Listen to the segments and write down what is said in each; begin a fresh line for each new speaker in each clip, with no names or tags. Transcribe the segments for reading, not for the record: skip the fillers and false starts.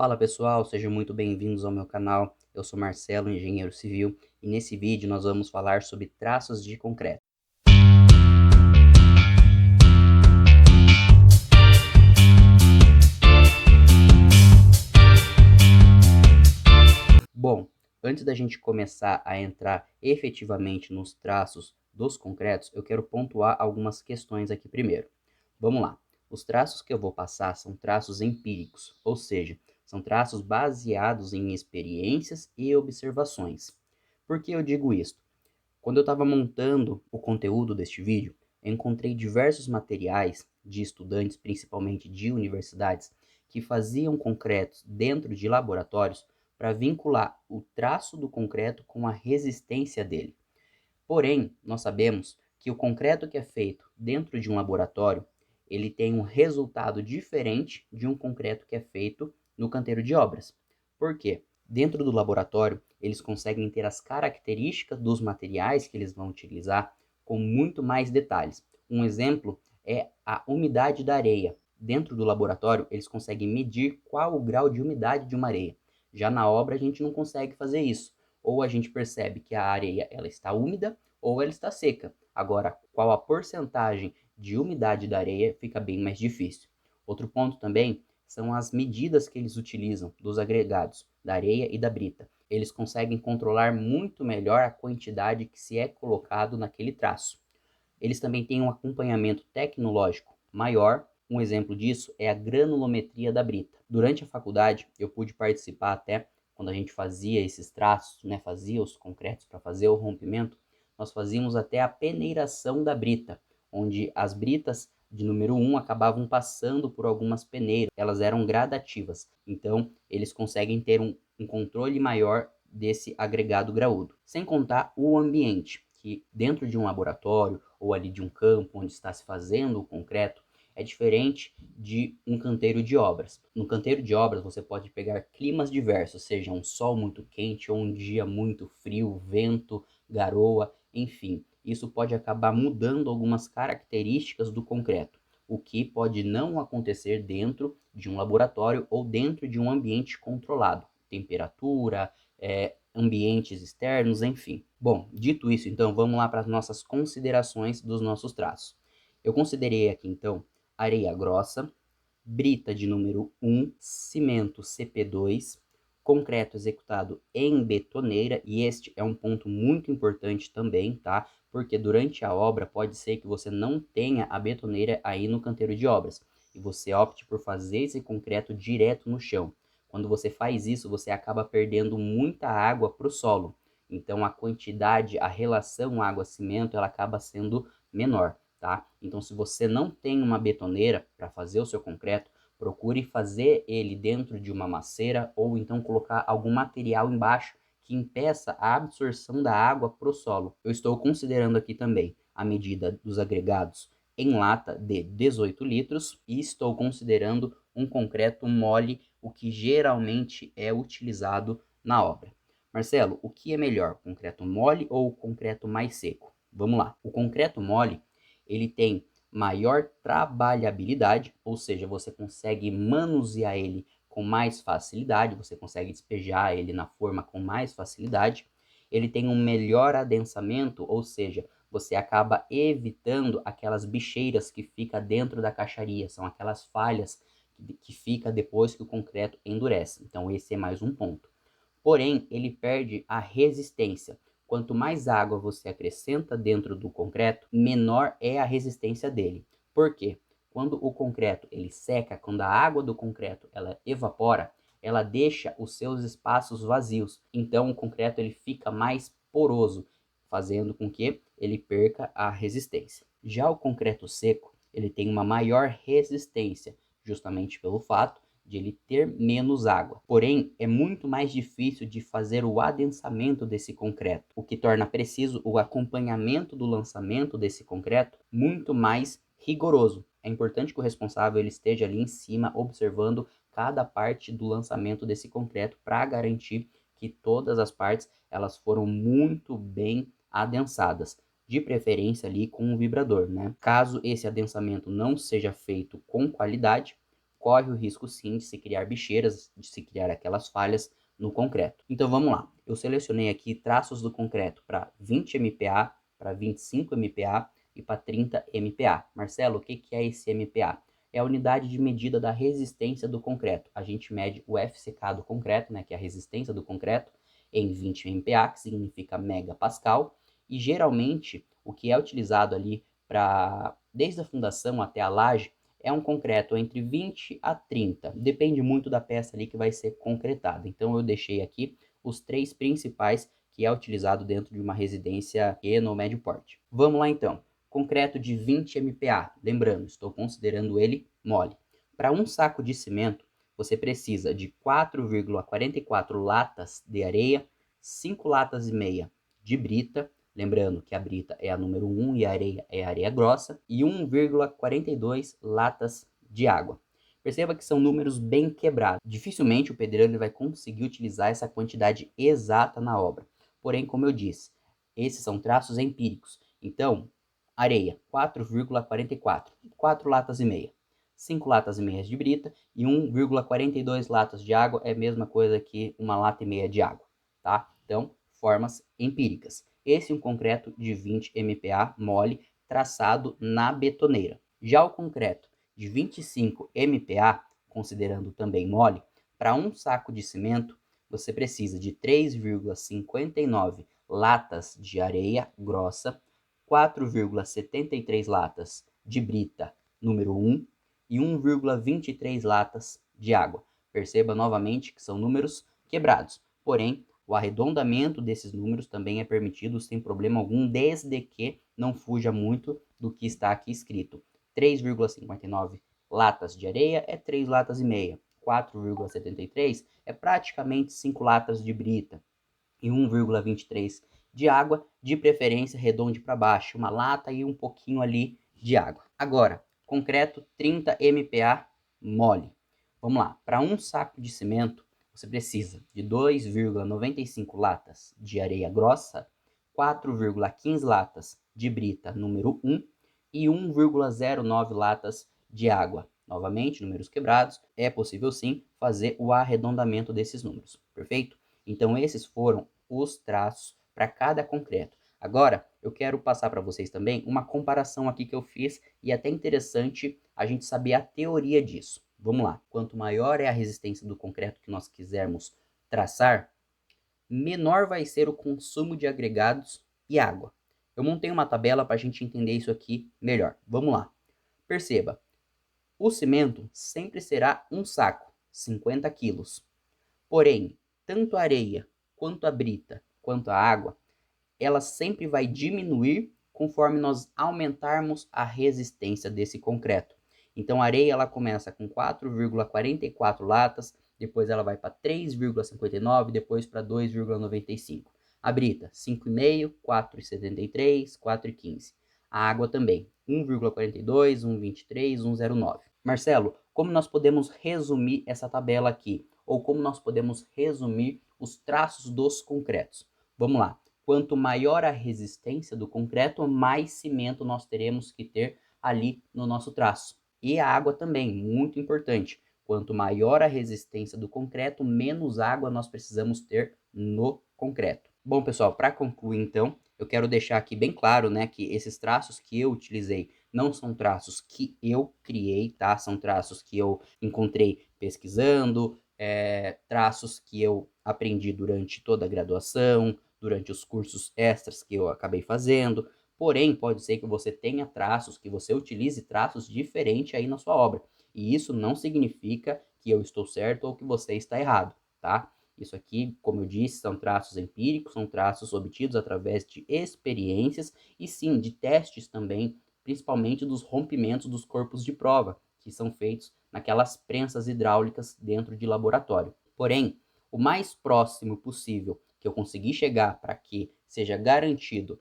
Fala pessoal, sejam muito bem-vindos ao meu canal. Eu sou Marcelo, engenheiro civil, e nesse vídeo nós vamos falar sobre traços de concreto. Bom, antes da gente começar a entrar efetivamente nos traços dos concretos, eu quero pontuar algumas questões aqui primeiro. Vamos lá. Os traços que eu vou passar são traços empíricos, ou seja, são traços baseados em experiências e observações. Por que eu digo isso? Quando eu estava montando o conteúdo deste vídeo, eu encontrei diversos materiais de estudantes, principalmente de universidades, que faziam concretos dentro de laboratórios para vincular o traço do concreto com a resistência dele. Porém, nós sabemos que o concreto que é feito dentro de um laboratório, ele tem um resultado diferente de um concreto que é feito no canteiro de obras. Por quê? Dentro do laboratório, eles conseguem ter as características dos materiais que eles vão utilizar com muito mais detalhes. Um exemplo é a umidade da areia. Dentro do laboratório, eles conseguem medir qual o grau de umidade de uma areia. Já na obra, a gente não consegue fazer isso. Ou a gente percebe que a areia ela está úmida ou ela está seca. Agora, qual a porcentagem de umidade da areia fica bem mais difícil. Outro ponto também são as medidas que eles utilizam dos agregados, da areia e da brita. Eles conseguem controlar muito melhor a quantidade que se é colocado naquele traço. Eles também têm um acompanhamento tecnológico maior. Um exemplo disso é a granulometria da brita. Durante a faculdade, eu pude participar até, quando a gente fazia esses traços, né, fazia os concretos para fazer o rompimento, nós fazíamos até a peneiração da brita, onde as britas de número 1 acabavam passando por algumas peneiras, elas eram gradativas, então eles conseguem ter um controle maior desse agregado graúdo. Sem contar o ambiente, que dentro de um laboratório ou ali de um campo onde está se fazendo o concreto, é diferente de um canteiro de obras. No canteiro de obras você pode pegar climas diversos, seja um sol muito quente ou um dia muito frio, vento, garoa, enfim. Isso pode acabar mudando algumas características do concreto, o que pode não acontecer dentro de um laboratório ou dentro de um ambiente controlado. Temperatura, ambientes externos, enfim. Bom, dito isso, então, vamos lá para as nossas considerações dos nossos traços. Eu considerei aqui, então, areia grossa, brita de número 1, cimento CP2, concreto executado em betoneira, e este é um ponto muito importante também, tá? Porque durante a obra pode ser que você não tenha a betoneira aí no canteiro de obras, e você opte por fazer esse concreto direto no chão. Quando você faz isso, você acaba perdendo muita água para o solo. Então a quantidade, a relação água-cimento, ela acaba sendo menor, tá? Então se você não tem uma betoneira para fazer o seu concreto, procure fazer ele dentro de uma maceira ou então colocar algum material embaixo que impeça a absorção da água para o solo. Eu estou considerando aqui também a medida dos agregados em lata de 18 litros e estou considerando um concreto mole, o que geralmente é utilizado na obra. Marcelo, o que é melhor, concreto mole ou concreto mais seco? Vamos lá. O concreto mole, ele tem maior trabalhabilidade, ou seja, você consegue manusear ele com mais facilidade, você consegue despejar ele na forma com mais facilidade. Ele tem um melhor adensamento, ou seja, você acaba evitando aquelas bicheiras que fica dentro da caixaria, são aquelas falhas que fica depois que o concreto endurece. Então esse é mais um ponto. Porém, ele perde a resistência. Quanto mais água você acrescenta dentro do concreto, menor é a resistência dele. Por quê? Quando o concreto ele seca, quando a água do concreto ela evapora, ela deixa os seus espaços vazios. Então o concreto ele fica mais poroso, fazendo com que ele perca a resistência. Já o concreto seco, ele tem uma maior resistência, justamente pelo fato de ele ter menos água. Porém, é muito mais difícil de fazer o adensamento desse concreto, o que torna preciso o acompanhamento do lançamento desse concreto muito mais rigoroso. É importante que o responsável ele esteja ali em cima observando cada parte do lançamento desse concreto para garantir que todas as partes elas foram muito bem adensadas, de preferência ali com um vibrador, né? Caso esse adensamento não seja feito com qualidade, corre o risco sim de se criar bicheiras, de se criar aquelas falhas no concreto. Então vamos lá, eu selecionei aqui traços do concreto para 20 MPa, para 25 MPa e para 30 MPa. Marcelo, o que é esse MPa? É a unidade de medida da resistência do concreto. A gente mede o FCK do concreto, né, que é a resistência do concreto, em 20 MPa, que significa megapascal, e geralmente o que é utilizado ali para, desde a fundação até a laje, é um concreto entre 20 a 30, depende muito da peça ali que vai ser concretada. Então eu deixei aqui os 3 principais que é utilizado dentro de uma residência pequena ou médio porte. Vamos lá então. Concreto de 20 MPa, lembrando, estou considerando ele mole. Para um saco de cimento, você precisa de 4,44 latas de areia, 5 latas e meia de brita, lembrando que a brita é a número 1 e a areia é a areia grossa, e 1,42 latas de água. Perceba que são números bem quebrados. Dificilmente o pedreiro vai conseguir utilizar essa quantidade exata na obra. Porém, como eu disse, esses são traços empíricos. Então, areia, 4,44, 4 latas e meia. 5 latas e meia de brita e 1,42 latas de água é a mesma coisa que uma lata e meia de água, tá? Então, formas empíricas. Esse é um concreto de 20 MPa mole traçado na betoneira. Já o concreto de 25 MPa, considerando também mole, para um saco de cimento, você precisa de 3,59 latas de areia grossa, 4,73 latas de brita número 1 e 1,23 latas de água. Perceba novamente que são números quebrados, porém, o arredondamento desses números também é permitido sem problema algum, desde que não fuja muito do que está aqui escrito. 3,59 latas de areia é 3 latas e meia. 4,73 é praticamente 5 latas de brita. E 1,23 de água, de preferência redonde para baixo, uma lata e um pouquinho ali de água. Agora, concreto 30 MPa mole. Vamos lá, para um saco de cimento, você precisa de 2,95 latas de areia grossa, 4,15 latas de brita número 1 e 1,09 latas de água. Novamente, números quebrados, é possível sim fazer o arredondamento desses números, perfeito? Então, esses foram os traços para cada concreto. Agora, eu quero passar para vocês também uma comparação aqui que eu fiz e é até interessante a gente saber a teoria disso. Vamos lá. Quanto maior é a resistência do concreto que nós quisermos traçar, menor vai ser o consumo de agregados e água. Eu montei uma tabela para a gente entender isso aqui melhor. Vamos lá. Perceba, o cimento sempre será um saco, 50 quilos. Porém, tanto a areia, quanto a brita, quanto a água, ela sempre vai diminuir conforme nós aumentarmos a resistência desse concreto. Então a areia ela começa com 4,44 latas, depois ela vai para 3,59, depois para 2,95. A brita, 5,5, 4,73, 4,15. A água também, 1,42, 1,23, 1,09. Marcelo, como nós podemos resumir essa tabela aqui? Ou como nós podemos resumir os traços dos concretos? Vamos lá. Quanto maior a resistência do concreto, mais cimento nós teremos que ter ali no nosso traço. E a água também, muito importante. Quanto maior a resistência do concreto, menos água nós precisamos ter no concreto. Bom, pessoal, para concluir então, eu quero deixar aqui bem claro, né, que esses traços que eu utilizei não são traços que eu criei, tá? São traços que eu encontrei pesquisando, traços que eu aprendi durante toda a graduação, durante os cursos extras que eu acabei fazendo. Porém, pode ser que você tenha traços, que você utilize traços diferentes aí na sua obra. E isso não significa que eu estou certo ou que você está errado, tá? Isso aqui, como eu disse, são traços empíricos, são traços obtidos através de experiências e sim, de testes também, principalmente dos rompimentos dos corpos de prova, que são feitos naquelas prensas hidráulicas dentro de laboratório. Porém, o mais próximo possível que eu consegui chegar para que seja garantido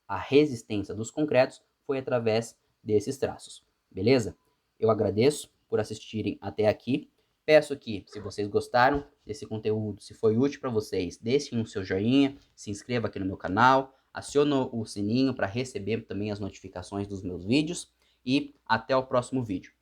a resistência dos concretos foi através desses traços, beleza? Eu agradeço por assistirem até aqui. Peço que, se vocês gostaram desse conteúdo, se foi útil para vocês, deixem o seu joinha, se inscreva aqui no meu canal, acione o sininho para receber também as notificações dos meus vídeos e até o próximo vídeo.